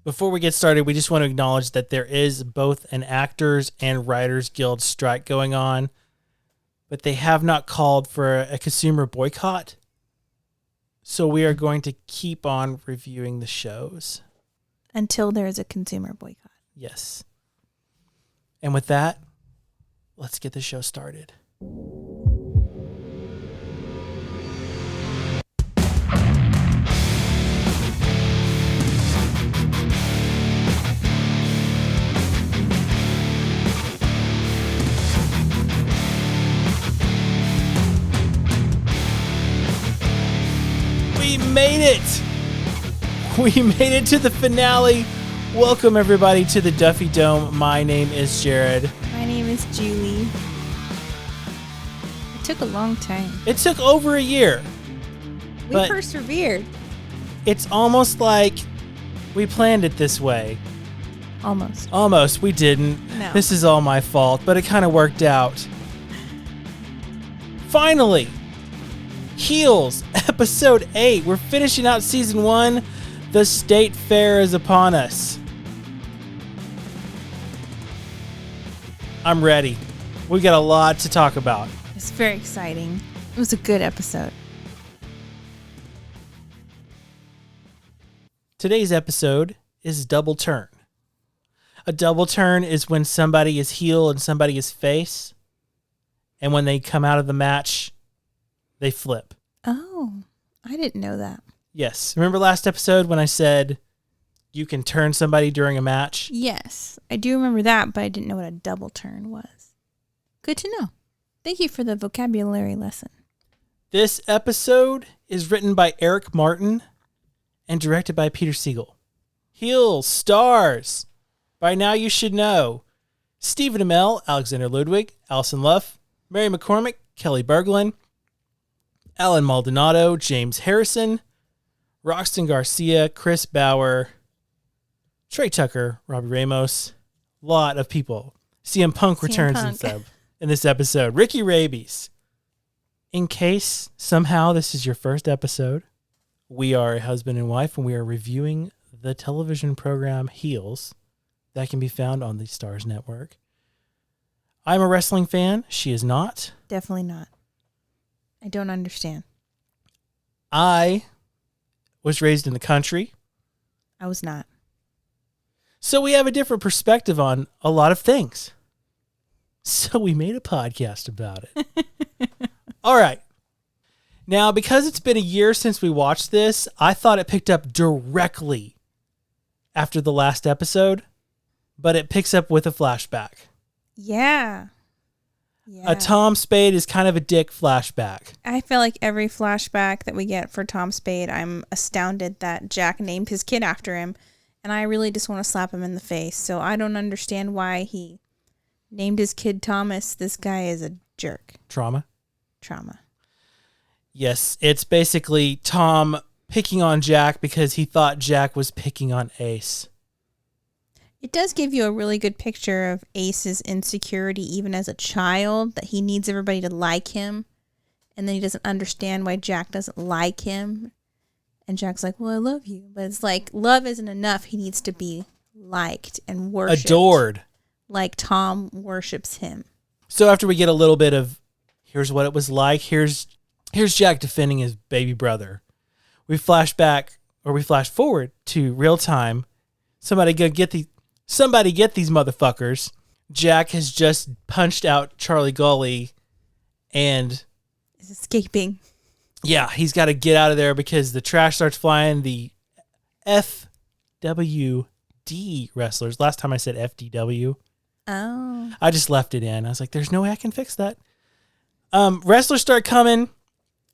Before we get started, we just want to acknowledge that there is both an Actors and Writers Guild strike going on, but they have not called for a consumer boycott. So we are going to keep on reviewing the shows. Until there is a consumer boycott. Yes. And with that, let's get the show started. We made it! We made it to the finale. Welcome, everybody, to the Duffy Dome. My name is Jarrod. My name is Julie. It took a long time. It took over a year. We persevered. It's almost like we planned it this way. Almost. We didn't. No. This is all my fault, but it kind of worked out. Finally, Heels, episode 8. We're finishing out season 1. The state fair is upon us. I'm ready. We got a lot to talk about. It's very exciting. It was a good episode. Today's episode is Double Turn. A double turn is when somebody is heel and somebody is face. And when they come out of the match, they flip. Oh, I didn't know that. Yes. Remember last episode when I said you can turn somebody during a match? Yes, I do remember that, but I didn't know what a double turn was. Good to know. Thank you for the vocabulary lesson. This episode is written by Eric Martin and directed by Peter Segal. Heel stars. By now you should know Stephen Amell, Alexander Ludwig, Alison Luff, Mary McCormack, Kelly Berglund, Alan Maldonado, James Harrison, Roxton Garcia, Chris Bauer, Trey Tucker, Robbie Ramos, a lot of people. CM Punk returns in this episode. Ricky Rabies. In case somehow this is your first episode, we are a husband and wife, and we are reviewing the television program Heels that can be found on the Stars Network. I'm a wrestling fan. She is not. Definitely not. I don't understand. I was raised in the country. I was not. So we have a different perspective on a lot of things. So we made a podcast about it. All right. Now, because it's been a year since we watched this, I thought it picked up directly after the last episode, but it picks up with a flashback. Yeah. A Tom Spade is kind of a dick flashback. I feel like every flashback that we get for Tom Spade, I'm astounded that Jack named his kid after him, and I really just want to slap him in the face. So I don't understand why he named his kid Thomas. This guy is a jerk. Trauma. Yes, it's basically Tom picking on Jack because he thought Jack was picking on Ace. It does give you a really good picture of Ace's insecurity even as a child, that he needs everybody to like him, and then he doesn't understand why Jack doesn't like him. And Jack's like, well, I love you. But it's like, love isn't enough. He needs to be liked and worshipped. Adored. Like Tom worships him. So after we get a little bit of, here's what it was like, here's Jack defending his baby brother. We flash forward to real time. Somebody get these motherfuckers. Jack has just punched out Charlie Gully and is escaping. Yeah, he's got to get out of there because the trash starts flying. The FWD wrestlers. Last time I said FDW. Oh. I just left it in. I was like, there's no way I can fix that. Wrestlers start coming.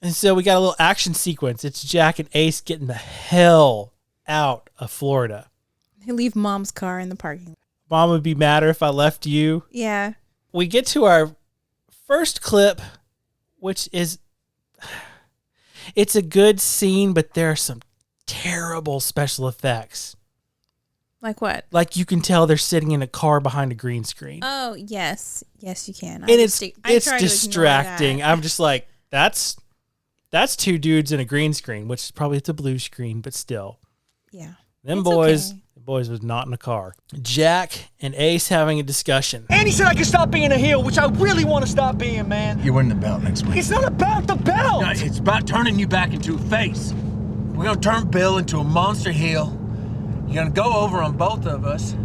And so we got a little action sequence. It's Jack and Ace getting the hell out of Florida. They leave Mom's car in the parking lot. Mom would be madder if I left you. Yeah. We get to our first clip, which is, it's a good scene, but there are some terrible special effects. Like what? Like you can tell they're sitting in a car behind a green screen. Oh, yes. Yes, you can. And it's distracting. I'm just like, that's two dudes in a green screen, which is probably it's a blue screen, but still. Yeah. Them boys boys was not in a car. Jack and Ace having a discussion. And he said I could stop being a heel, which I really want to stop being, man. You're winning the belt next week. It's not about the belt. No, it's about turning you back into a face. We're gonna turn Bill into a monster heel. You're gonna go over on both of us.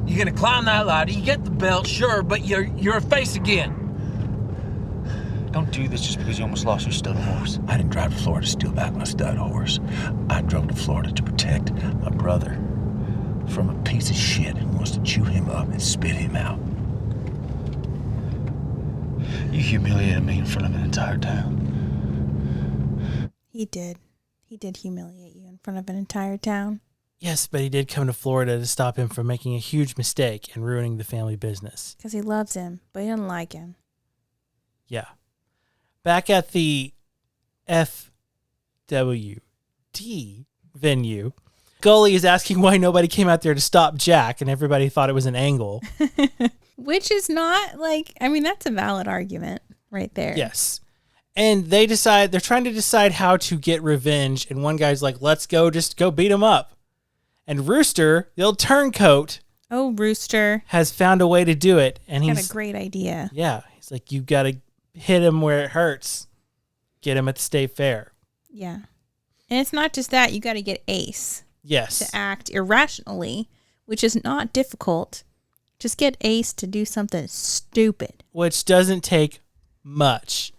You're gonna climb that ladder. You get the belt, sure, but you're a face again. Don't do this just because you almost lost your stud horse. I didn't drive to Florida to steal back my stud horse. I drove to Florida to protect my brother from a piece of shit who wants to chew him up and spit him out. You humiliated me in front of an entire town. He did. He did humiliate you in front of an entire town. Yes, but he did come to Florida to stop him from making a huge mistake and ruining the family business. Because he loves him, but he doesn't like him. Yeah. Back at the FWD venue, Gully is asking why nobody came out there to stop Jack, and everybody thought it was an angle. Which is not that's a valid argument right there. Yes. And they're trying to decide how to get revenge, and one guy's like, let's just go beat him up. And Rooster, the old turncoat, Rooster has found a way to do it, and he's got a great idea. Yeah, he's like, you got to hit him where it hurts. Get him at the state fair. Yeah. And it's not just that. You got to get Ace. Yes. To act irrationally, which is not difficult. Just get Ace to do something stupid. Which doesn't take much.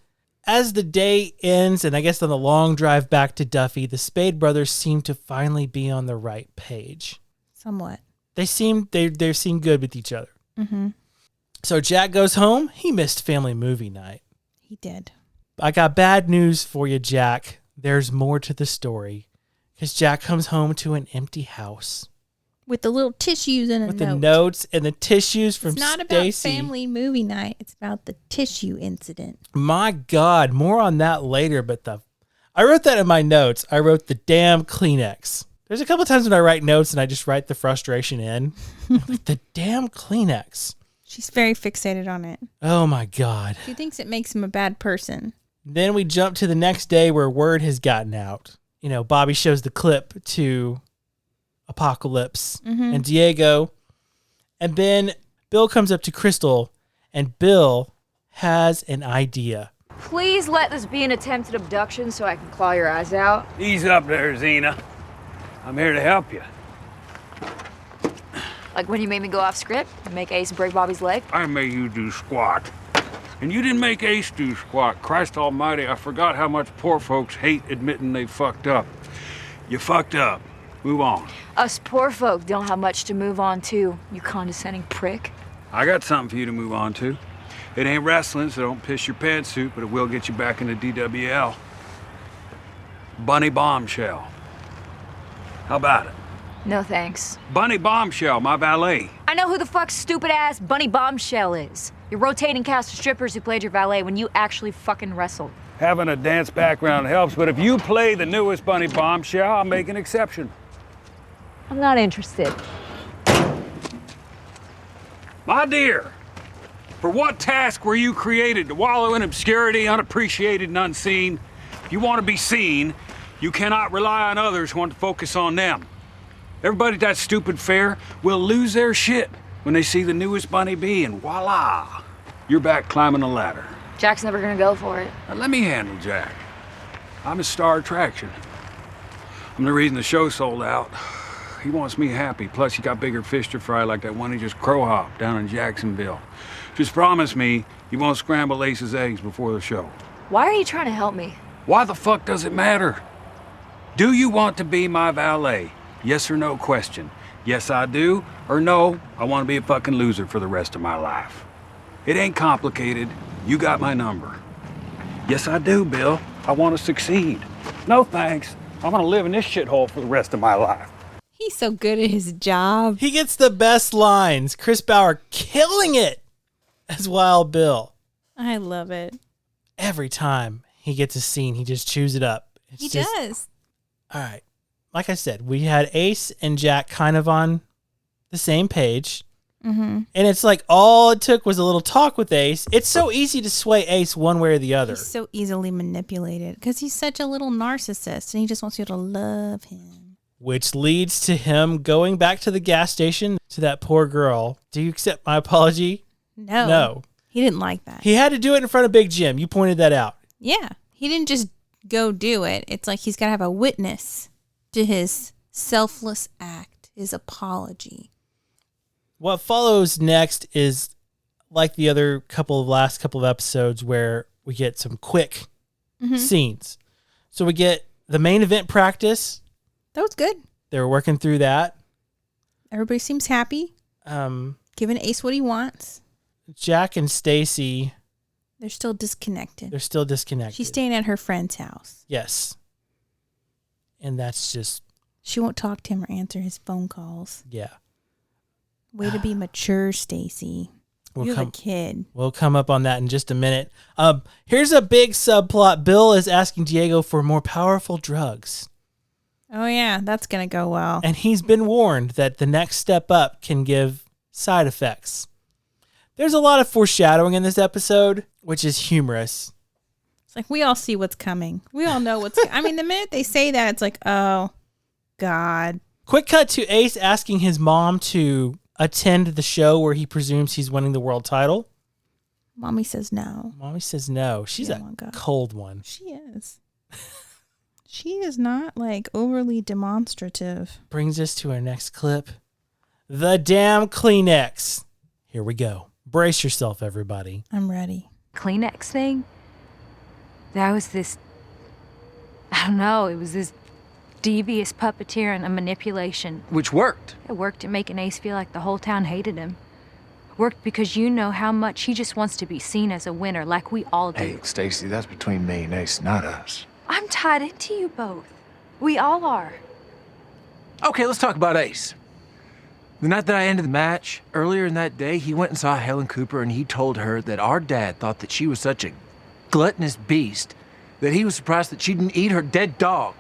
As the day ends, and I guess on the long drive back to Duffy, the Spade brothers seem to finally be on the right page. Somewhat. They seem good with each other. Mm-hmm. So Jack goes home. He missed family movie night. He did. I got bad news for you, Jack. There's more to the story. Because Jack comes home to an empty house. With the little tissues and a note. With the notes and the tissues from It's not Stacy. about family movie night. It's about the tissue incident. My God, more on that later. But I wrote that in my notes. I wrote the damn Kleenex. There's a couple times when I write notes and I just write the frustration in. Like, the damn Kleenex. She's very fixated on it. Oh my God. She thinks it makes him a bad person. Then we jump to the next day where word has gotten out. You know, Bobby shows the clip to Apocalypse and Diego. And then Bill comes up to Crystal, and Bill has an idea. Please let this be an attempted abduction so I can claw your eyes out. Ease up there, Xena. I'm here to help you. Like when you made me go off script and make Ace break Bobby's leg? I made you do squat. And you didn't make Ace do squat. Christ almighty, I forgot how much poor folks hate admitting they fucked up. You fucked up. Move on. Us poor folk don't have much to move on to, you condescending prick. I got something for you to move on to. It ain't wrestling, so don't piss your pantsuit, but it will get you back into DWL. Bunny Bombshell. How about it? No thanks. Bunny Bombshell, my valet. I know who the fuck stupid-ass Bunny Bombshell is. Your rotating cast of strippers who played your valet when you actually fucking wrestled. Having a dance background helps, but if you play the newest Bunny Bombshell, I'll make an exception. I'm not interested. My dear, for what task were you created? To wallow in obscurity, unappreciated and unseen? If you want to be seen, you cannot rely on others who want to focus on them. Everybody at that stupid fair will lose their shit when they see the newest Bunny Bee, and voila, you're back climbing the ladder. Jack's never gonna go for it. Now, let me handle Jack. I'm his star attraction. I'm the reason the show sold out. He wants me happy, plus he got bigger fish to fry like that one he just crow-hopped down in Jacksonville. Just promise me you won't scramble Ace's eggs before the show. Why are you trying to help me? Why the fuck does it matter? Do you want to be my valet? Yes or no question. Yes, I do, or no, I want to be a fucking loser for the rest of my life. It ain't complicated. You got my number. Yes, I do, Bill. I want to succeed. No thanks. I want to live in this shithole for the rest of my life. He's so good at his job. He gets the best lines. Chris Bauer killing it as Wild Bill. I love it. Every time he gets a scene, he just chews it up. He does. All right. Like I said, we had Ace and Jack kind of on the same page. Mm-hmm. And it's like all it took was a little talk with Ace. It's so easy to sway Ace one way or the other. He's so easily manipulated because he's such a little narcissist and he just wants you to love him. which leads to him going back to the gas station to that poor girl. Do you accept my apology? No. He didn't like that. He had to do it in front of Big Jim. You pointed that out. Yeah. He didn't just go do it. It's like he's got to have a witness to his selfless act, his apology. What follows next is like the other last couple of episodes where we get some quick scenes. So we get the main event practice. That was good. They were working through that. Everybody seems happy. Giving Ace what he wants. Jack and Stacy. They're still disconnected. She's staying at her friend's house. Yes. And that's just... She won't talk to him or answer his phone calls. Yeah. Way to be mature, Stacy. You're a kid. We'll come up on that in just a minute. Here's a big subplot. Bill is asking Diego for more powerful drugs. Oh, yeah. That's going to go well. And he's been warned that the next step up can give side effects. There's a lot of foreshadowing in this episode, which is humorous. It's like we all see what's coming. We all know what's I mean, the minute they say that, it's like, oh, God. Quick cut to Ace asking his mom to attend the show where he presumes he's winning the world title. Mommy says no. She's a cold one. She is. She is not like overly demonstrative. Brings us to our next clip. The damn Kleenex. Here we go. Brace yourself, everybody. I'm ready. Kleenex thing? That was this... I don't know. It was this devious puppeteering and manipulation. Which worked. It worked at making Ace feel like the whole town hated him. It worked because you know how much he just wants to be seen as a winner like we all do. Hey, Stacy, that's between me and Ace, not us. I'm tied into you both. We all are. Okay, let's talk about Ace. The night that I ended the match, earlier in that day, he went and saw Helen Cooper and he told her that our dad thought that she was such a gluttonous beast that he was surprised that she didn't eat her dead dog.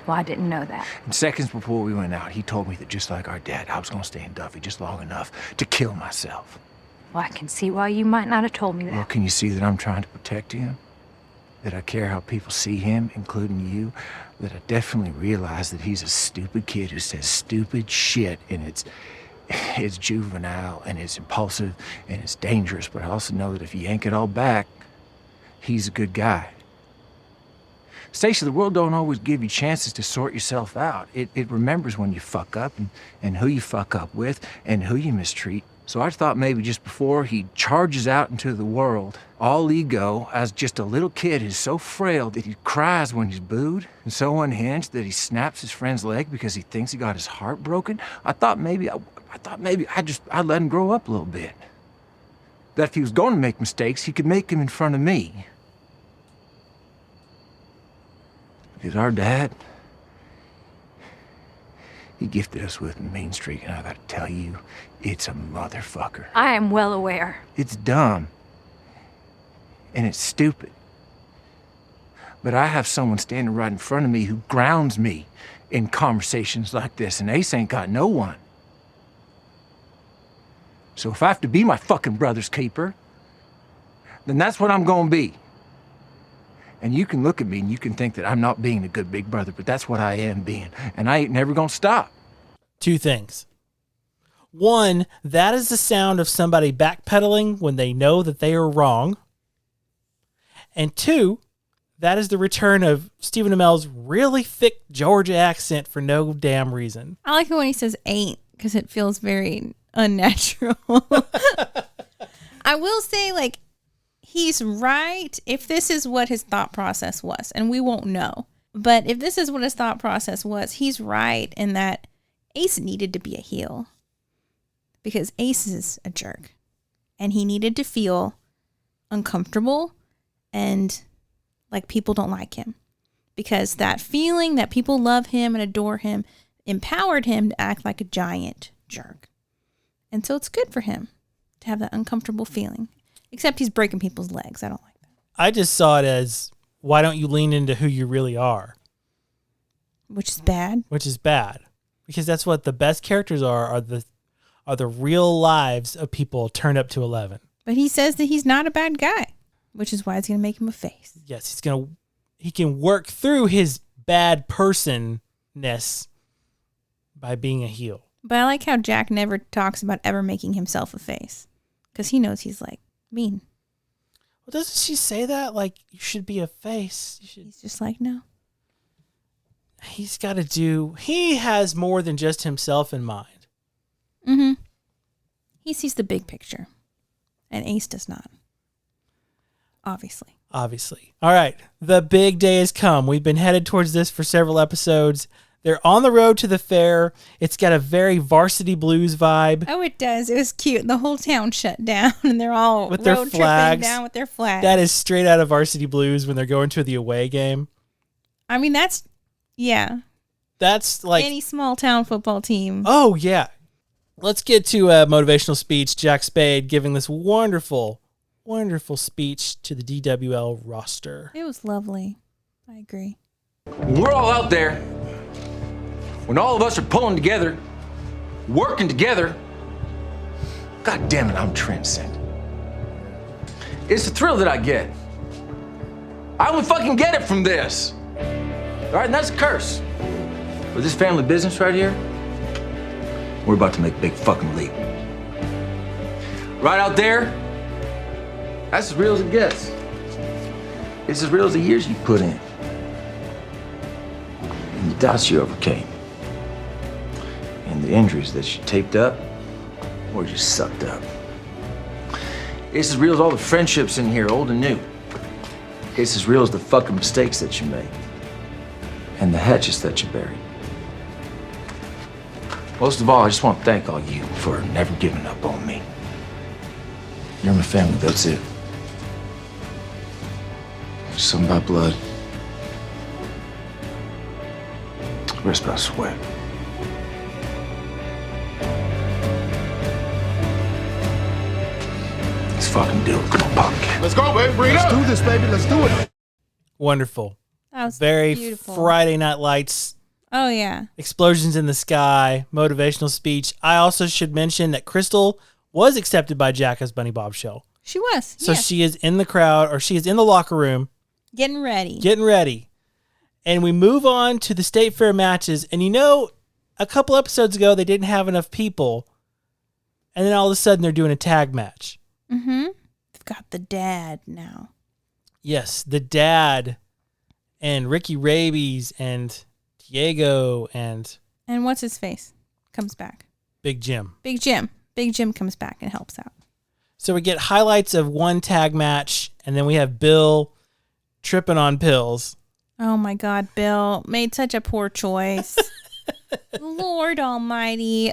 Well, I didn't know that. And seconds before we went out, he told me that just like our dad, I was going to stay in Duffy just long enough to kill myself. Well, I can see why you might not have told me that. Well, can you see that I'm trying to protect him? That I care how people see him, including you? That I definitely realize that he's a stupid kid who says stupid shit, and it's juvenile, and it's impulsive, and it's dangerous, but I also know that if you yank it all back, he's a good guy. Stacy, the world don't always give you chances to sort yourself out. It remembers when you fuck up and who you fuck up with and who you mistreat. So I thought maybe just before he charges out into the world, all ego, as just a little kid who's so frail that he cries when he's booed and so unhinged that he snaps his friend's leg because he thinks he got his heart broken. I thought maybe I'd let him grow up a little bit. That if he was going to make mistakes, he could make them in front of me. Because our dad, he gifted us with a mean streak, and I gotta tell you, it's a motherfucker. I am well aware. It's dumb. And it's stupid. But I have someone standing right in front of me who grounds me in conversations like this, and Ace ain't got no one. So if I have to be my fucking brother's keeper, then that's what I'm gonna be. And you can look at me and you can think that I'm not being a good big brother, but that's what I am being. And I ain't never gonna stop. Two things. One, that is the sound of somebody backpedaling when they know that they are wrong. And two, that is the return of Stephen Amell's really thick Georgia accent for no damn reason. I like it when he says ain't, because it feels very unnatural. I will say, like, he's right if this is what his thought process was, and we won't know. But if this is what his thought process was, he's right in that Ace needed to be a heel. Because Ace is a jerk. And he needed to feel uncomfortable and like people don't like him. Because that feeling that people love him and adore him empowered him to act like a giant jerk. And so it's good for him to have that uncomfortable feeling. Except he's breaking people's legs. I don't like that. I just saw it as, why don't you lean into who you really are? Which is bad. Which is bad. Because that's what the best characters are the real lives of people turned up to 11. But he says that he's not a bad guy, which is why it's going to make him a face. Yes, he can work through his bad personness by being a heel. But I like how Jack never talks about ever making himself a face. Because he knows he's like mean. Well, doesn't she say that? Like, you should be a face. He's just like, no. He has more than just himself in mind. Mm-hmm. He sees the big picture. And Ace does not. Obviously. All right. The big day has come. We've been headed towards this for several episodes. They're on the road to the fair. It's got a very Varsity Blues vibe. Oh, it does. It was cute. The whole town shut down, and they're all with their flags. Down with their flags. That is straight out of Varsity Blues when they're going to the away game. I mean, that's like any small town football team. Oh, yeah. Let's get to a motivational speech. Jack Spade giving this wonderful, wonderful speech to the DWL roster. It was lovely. I agree. When we're all out there, when all of us are pulling together, working together, God damn it, I'm transcendent. it's the thrill that I get. I only fucking get it from this. All right, and that's a curse. For this family business right here, we're about to make a big fucking leap. Right out there, that's as real as it gets. It's as real as the years you put in. And the doubts you overcame. And the injuries that you taped up or just sucked up. It's as real as all the friendships in here, old and new. It's as real as the fucking mistakes that you made. And the hatches that you buried. Most of all, I just want to thank all you for never giving up on me. You're my family, that's it. There's something about blood. The rest about sweat. Let's fucking do it. Come on, Pumpkin. Let's go, baby. Bring it up. Let's do this, baby. Let's do it. Wonderful. That was very beautiful. Friday Night Lights. Oh, yeah. Explosions in the sky, motivational speech. I also should mention that Crystal was accepted by Jack as Bunny Bobshell. She was. So yes. she is in the crowd, or she is in the locker room. Getting ready. And we move on to the State Fair matches. And you know, a couple episodes ago, they didn't have enough people. And then all of a sudden, they're doing a tag match. Mm-hmm. They've got the dad now. Yes, the dad and Ricky Rabies and Diego and what's his face comes back. Big Jim. Big Jim comes back and helps out. So we get highlights of one tag match, and then we have Bill tripping on pills. Oh my God, Bill made such a poor choice. Lord Almighty.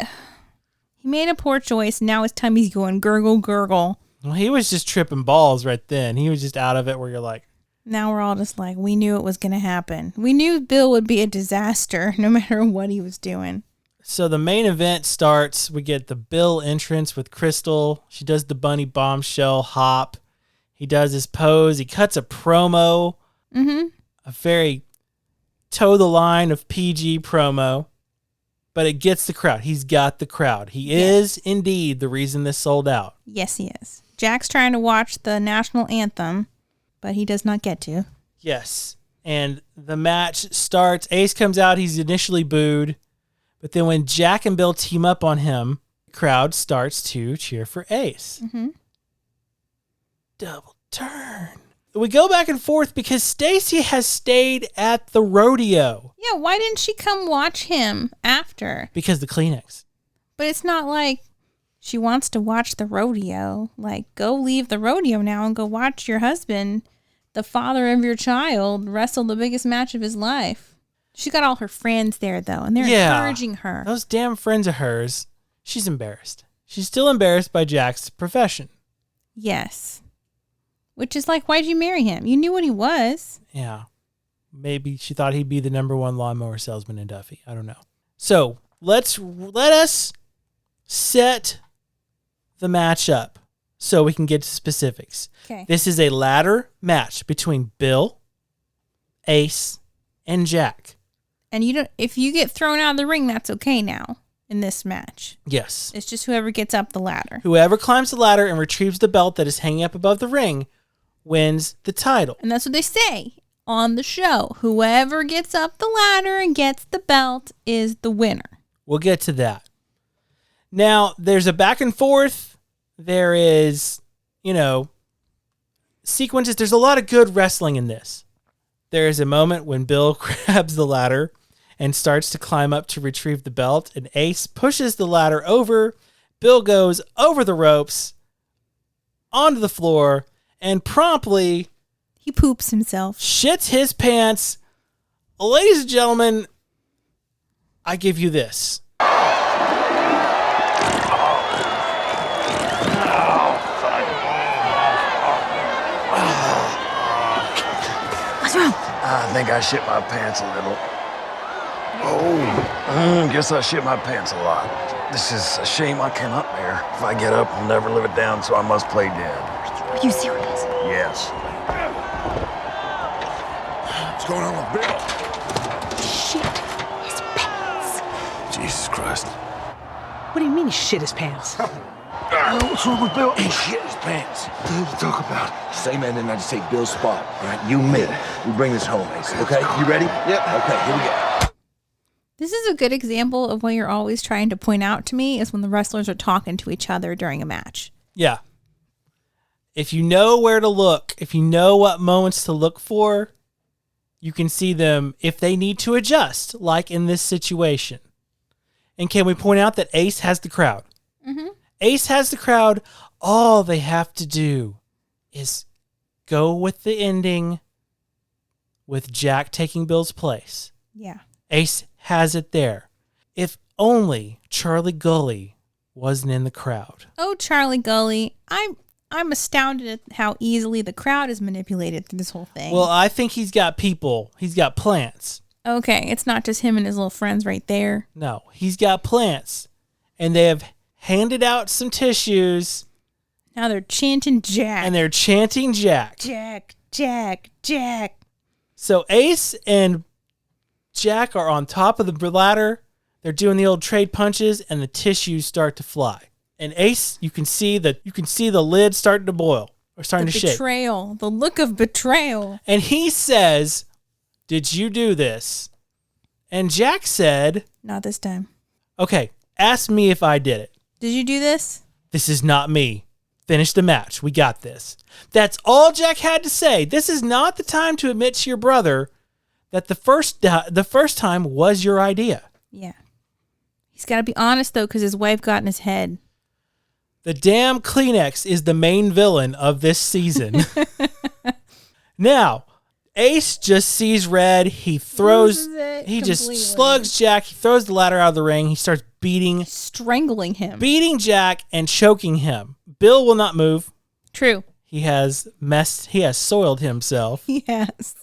He made a poor choice. Now his tummy's going gurgle, gurgle. Well, he was just tripping balls right then. He was just out of it where you're like. Now we're all just like, we knew it was going to happen. We knew Bill would be a disaster no matter what he was doing. So the main event starts. We get the Bill entrance with Crystal. She does the Bunny Bombshell hop. He does his pose. He cuts a promo. Mm-hmm. A very toe the line of PG promo. But it gets the crowd. He's got the crowd. He is indeed the reason this sold out. Yes, he is. Jack's trying to watch the national anthem, but he does not get to. Yes. And the match starts. Ace comes out. He's initially booed. But then when Jack and Bill team up on him, the crowd starts to cheer for Ace. Mm-hmm. Double turn. We go back and forth because Stacy has stayed at the rodeo. Yeah, why didn't she come watch him after? Because the Kleenex. But it's not like she wants to watch the rodeo. Like, go leave the rodeo now and go watch your husband, the father of your child, wrestle the biggest match of his life. She got all her friends there, though, and they're encouraging her. Those damn friends of hers. She's embarrassed. She's still embarrassed by Jack's profession. Yes. Which is like, why'd you marry him? You knew what he was. Yeah. Maybe she thought he'd be the number one lawnmower salesman in Duffy. I don't know. So let us set the match up so we can get to specifics. Okay. This is a ladder match between Bill, Ace, and Jack. And if you get thrown out of the ring, that's okay now in this match. Yes. It's just whoever gets up the ladder. Whoever climbs the ladder and retrieves the belt that is hanging up above the ring wins the title. And that's what they say on the show. Whoever gets up the ladder and gets the belt is the winner. We'll get to that. Now, there's a back and forth. There is, sequences. There's a lot of good wrestling in this. There is a moment when Bill grabs the ladder and starts to climb up to retrieve the belt, and Ace pushes the ladder over. Bill goes over the ropes, onto the floor, and promptly... he poops himself. Shits his pants. Ladies and gentlemen, I give you this. What's wrong? I think I shit my pants a little. Guess I shit my pants a lot. This is a shame I cannot bear. If I get up, I'll never live it down, so I must play dead. Are you serious? Yes. What's going on with Bill? Shit his pants. Jesus Christ. What do you mean he shit his pants? What's wrong with Bill? He shit his pants. What the hell you talk about? Say man didn't have to take Bill's spot. All right, you me. We bring this home, Ace. Okay, you ready? Yep. Okay, here we go. This is a good example of what you're always trying to point out to me is when the wrestlers are talking to each other during a match. Yeah. If you know where to look, if you know what moments to look for, you can see them if they need to adjust, like in this situation. And can we point out that Ace has the crowd? Mm-hmm. Ace has the crowd. All they have to do is go with the ending with Jack taking Bill's place. Yeah. Ace has it there. If only Charlie Gully wasn't in the crowd. Oh, Charlie Gully. I'm astounded at how easily the crowd is manipulated through this whole thing. Well, I think he's got people. He's got plants. Okay, it's not just him and his little friends right there. No, he's got plants. And they have handed out some tissues. Now they're chanting Jack. And they're chanting Jack. Jack, Jack, Jack. So Ace and Jack are on top of the ladder. They're doing the old trade punches, and the tissues start to fly. And Ace, you can see the lid starting to boil or starting to shake. Betrayal, the look of betrayal. And he says, "Did you do this?" And Jack said, "Not this time." "Okay, ask me if I did it." Did you do this? "This is not me. Finish the match. We got this." That's all Jack had to say. This is not the time to admit to your brother that the first time was your idea. Yeah. He's got to be honest, though, because his wife got in his head. The damn Kleenex is the main villain of this season. Now, Ace just sees red. He just slugs Jack. He throws the ladder out of the ring. He starts strangling him, beating Jack and choking him. Bill will not move. True. He has soiled himself. Yes.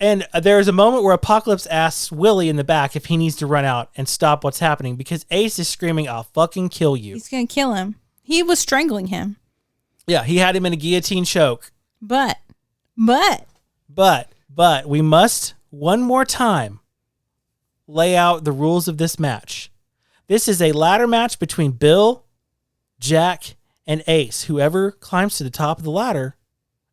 And there's a moment where Apocalypse asks Willie in the back if he needs to run out and stop what's happening because Ace is screaming, "I'll fucking kill you." He's going to kill him. He was strangling him. Yeah, he had him in a guillotine choke. But we must, one more time, lay out the rules of this match. This is a ladder match between Bill, Jack, and Ace. Whoever climbs to the top of the ladder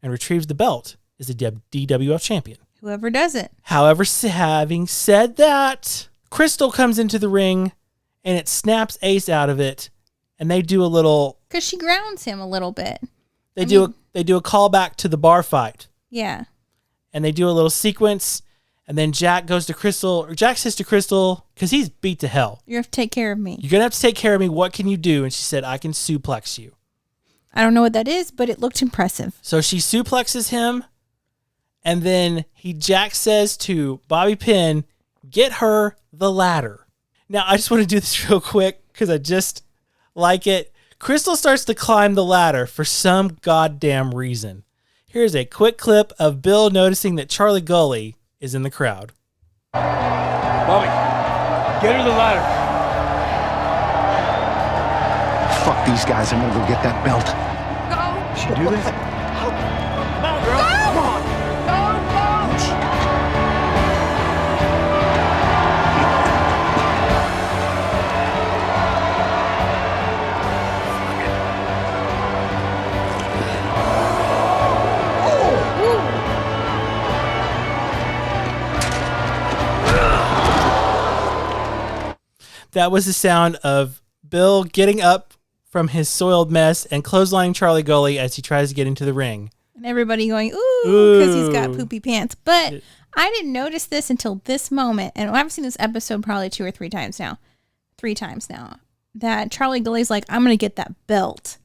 and retrieves the belt is the DWF champion. Whoever does it. However, having said that, Crystal comes into the ring and it snaps Ace out of it, and they do a little... Because she grounds him a little bit. They do a callback to the bar fight. Yeah. And they do a little sequence, and then Jack says to Crystal, because he's beat to hell. You have to take care of me. You're going to have to take care of me. What can you do? And she said, "I can suplex you." I don't know what that is, but it looked impressive. So she suplexes him, and then Jack says to Bobby Pin, "Get her the ladder." Now, I just want to do this real quick because I just like it. Crystal starts to climb the ladder for some goddamn reason. Here's a quick clip of Bill noticing that Charlie Gully is in the crowd. Bobby, get her the ladder. Fuck these guys, I'm gonna go get that belt. Go. She do this? Come on, girl. Come on. That was the sound of Bill getting up from his soiled mess and clotheslining Charlie Gully as he tries to get into the ring. And everybody going, ooh, because he's got poopy pants. But I didn't notice this until this moment. And I've seen this episode probably 2 or 3 times now. 3 times now. That Charlie Gully's like, I'm going to get that belt.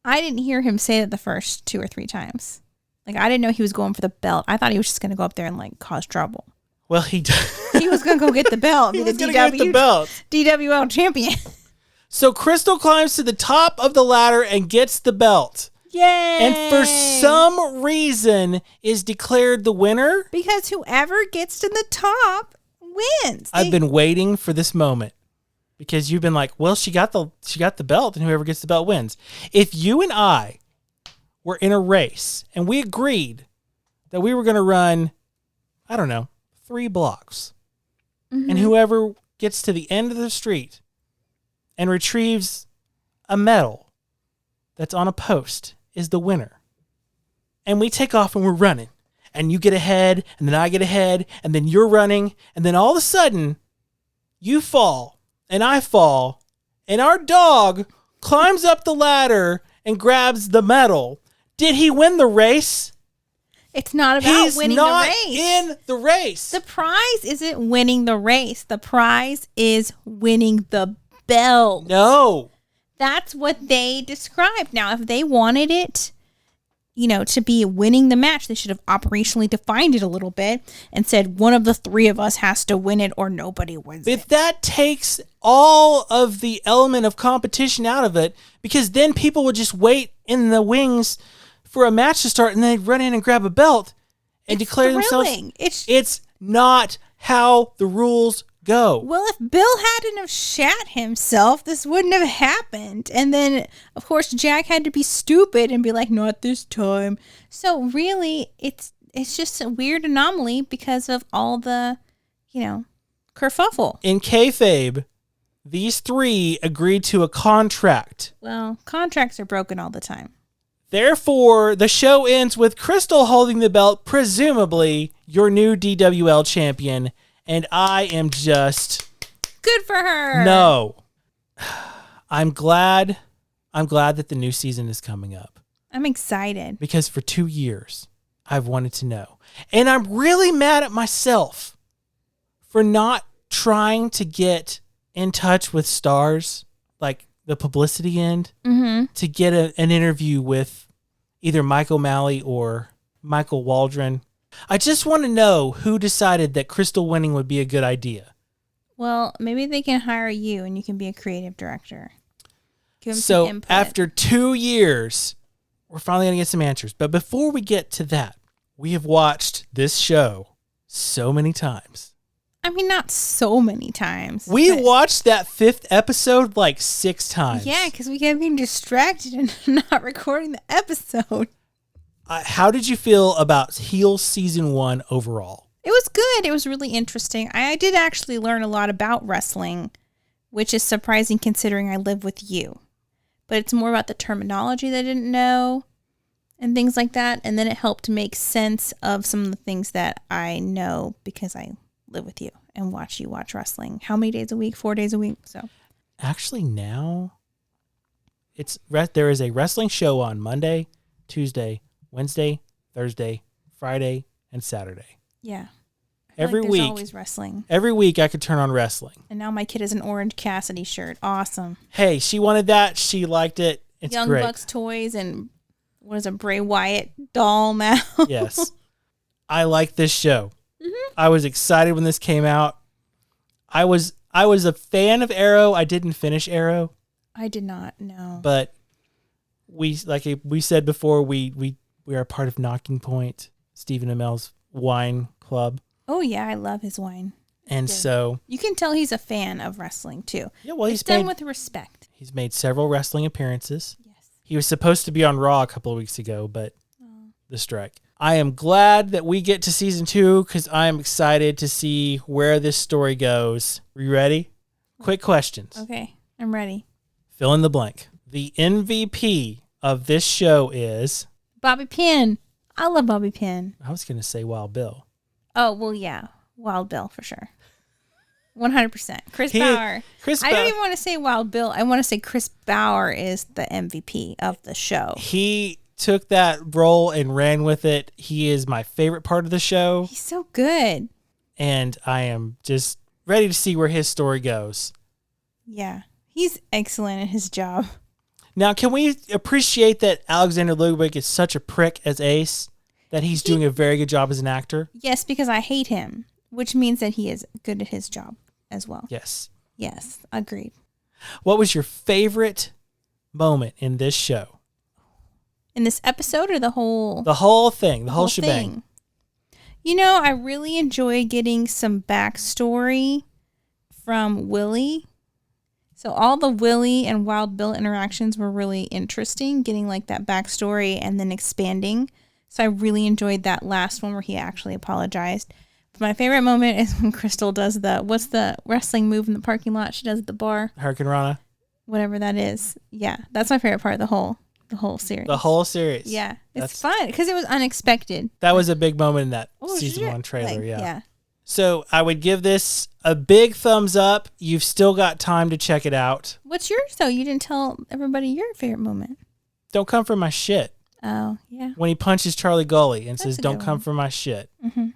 I didn't hear him say that the first 2 or 3 times. Like, I didn't know he was going for the belt. I thought he was just going to go up there and, like, cause trouble. Well, he was going to go get the belt. He was going to get the belt. DWL champion. So Crystal climbs to the top of the ladder and gets the belt. Yay! And for some reason is declared the winner. Because whoever gets to the top wins. I've been waiting for this moment. Because you've been like, well, she got the belt, and whoever gets the belt wins. If you and I were in a race, and we agreed that we were going to run, I don't know, 3 blocks, and whoever gets to the end of the street and retrieves a medal that's on a post is the winner. And we take off and we're running, and you get ahead, and then I get ahead, and then you're running, and then all of a sudden, you fall. And I fall, and our dog climbs up the ladder and grabs the medal. Did he win the race? It's not about winning the race. He's not in the race. The prize isn't winning the race. The prize is winning the belt. No. That's what they described. Now, if they wanted it, to be winning the match, they should have operationally defined it a little bit and said one of the 3 of us has to win it or nobody wins it. But that takes all of the element of competition out of it, because then people would just wait in the wings for a match to start and they'd run in and grab a belt and declare themselves. It's not how the rules go. Well, if Bill hadn't have shat himself, this wouldn't have happened. And then, of course, Jack had to be stupid and be like, not this time. So really, it's just a weird anomaly because of all the, kerfuffle. In kayfabe, these 3 agreed to a contract. Well, contracts are broken all the time. Therefore, the show ends with Crystal holding the belt, presumably your new DWL champion. And I am just... Good for her. No. I'm glad that the new season is coming up. I'm excited. Because for 2 years, I've wanted to know. And I'm really mad at myself for not trying to get in touch with stars, like the publicity end, to get an interview with either Mike O'Malley or Michael Waldron. I just want to know who decided that Crystal winning would be a good idea. Well, maybe they can hire you and you can be a creative director. Give them so some input. After 2 years, we're finally going to get some answers. But before we get to that, we have watched this show so many times. I mean, not so many times. We watched that 5th episode like 6 times. Yeah, because we kept being distracted and not recording the episode. How did you feel about Heel Season 1 overall? It was good. It was really interesting. I did actually learn a lot about wrestling, which is surprising considering I live with you. But it's more about the terminology that I didn't know and things like that. And then it helped make sense of some of the things that I know because I live with you and watch you watch wrestling. How many days a week? 4 days a week. So actually now there is a wrestling show on Monday, Tuesday, Wednesday, Thursday, Friday, and Saturday. Yeah. Every like week. There's always wrestling. Every week I could turn on wrestling. And now my kid has an Orange Cassidy shirt. Awesome. Hey, she wanted that. She liked it. It's Young great. Bucks toys and what is a Bray Wyatt doll now? Yes. I like this show. I was excited when this came out. I was a fan of Arrow. I didn't finish Arrow. I did not, no. But we said before, we are a part of Knocking Point, Stephen Amell's wine club. Oh yeah, I love his wine. And so you can tell he's a fan of wrestling too. Yeah, well, he's done with respect. He's made several wrestling appearances. Yes. He was supposed to be on Raw a couple of weeks ago, but the strike. I am glad that we get to season 2 because I am excited to see where this story goes. Are you ready? Quick questions. Okay, I'm ready. Fill in the blank. The MVP of this show is Bobby Pin. I love Bobby Pin. I was going to say Wild Bill. Oh, well, yeah. Wild Bill for sure. 100%. Chris Bauer. I don't even want to say Wild Bill. I want to say Chris Bauer is the MVP of the show. He took that role and ran with it. He is my favorite part of the show. He's so good. And I am just ready to see where his story goes. Yeah. He's excellent at his job. Now, can we appreciate that Alexander Ludwig is such a prick as Ace? That he's doing a very good job as an actor? Yes, because I hate him, which means that he is good at his job as well. Yes. Yes, agreed. What was your favorite moment in this show? In this episode or the whole? The whole thing, the whole shebang. Thing. You know, I really enjoy getting some backstory from Willie. So all the Willie and Wild Bill interactions were really interesting, getting like that backstory and then expanding. So I really enjoyed that last one where he actually apologized. But my favorite moment is when Crystal does what's the wrestling move in the parking lot she does at the bar? Hurricane Rana. Whatever that is. Yeah, that's my favorite part of the whole series. The whole series. Yeah, it's fun because it was unexpected. That was a big moment in that season 1 trailer. Like, yeah. So I would give this a big thumbs up. You've still got time to check it out. What's yours though? You didn't tell everybody your favorite moment. Don't come for my shit. Oh, yeah. When he punches Charlie Gully and says, "Don't come for my shit." Mm-hmm.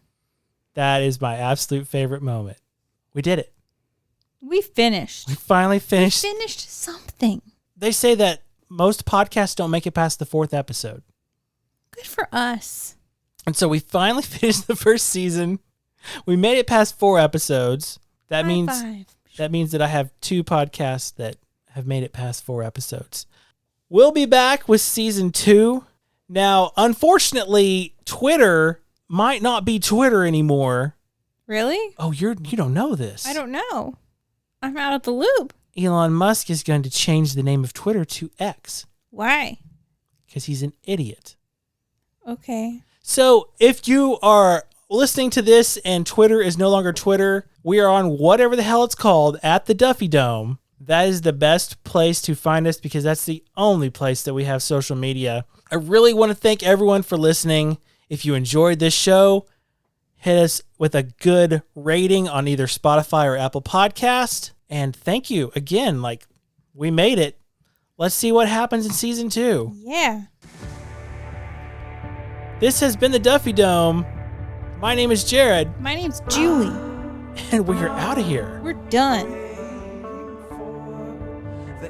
That is my absolute favorite moment. We did it. We finished. We finally finished. We finished something. They say that most podcasts don't make it past the 4th episode. Good for us. And so we finally finished the first season. We made it past 4 episodes. That means that I have 2 podcasts that have made it past 4 episodes. We'll be back with season 2. Now, unfortunately, Twitter might not be Twitter anymore. Really? Oh, you don't know this. I don't know. I'm out of the loop. Elon Musk is going to change the name of Twitter to X. Why? Because he's an idiot. Okay. So if you are listening to this and Twitter is no longer Twitter, we are on whatever the hell it's called at the Duffy Dome. That is the best place to find us because that's the only place that we have social media. I really want to thank everyone for listening. If you enjoyed this show, hit us with a good rating on either Spotify or Apple Podcast. And thank you again. We made it. Let's see what happens in season 2. Yeah. This has been the Duffy Dome. My name is Jarrod. My name's Julie. And we're out of here. We're done. The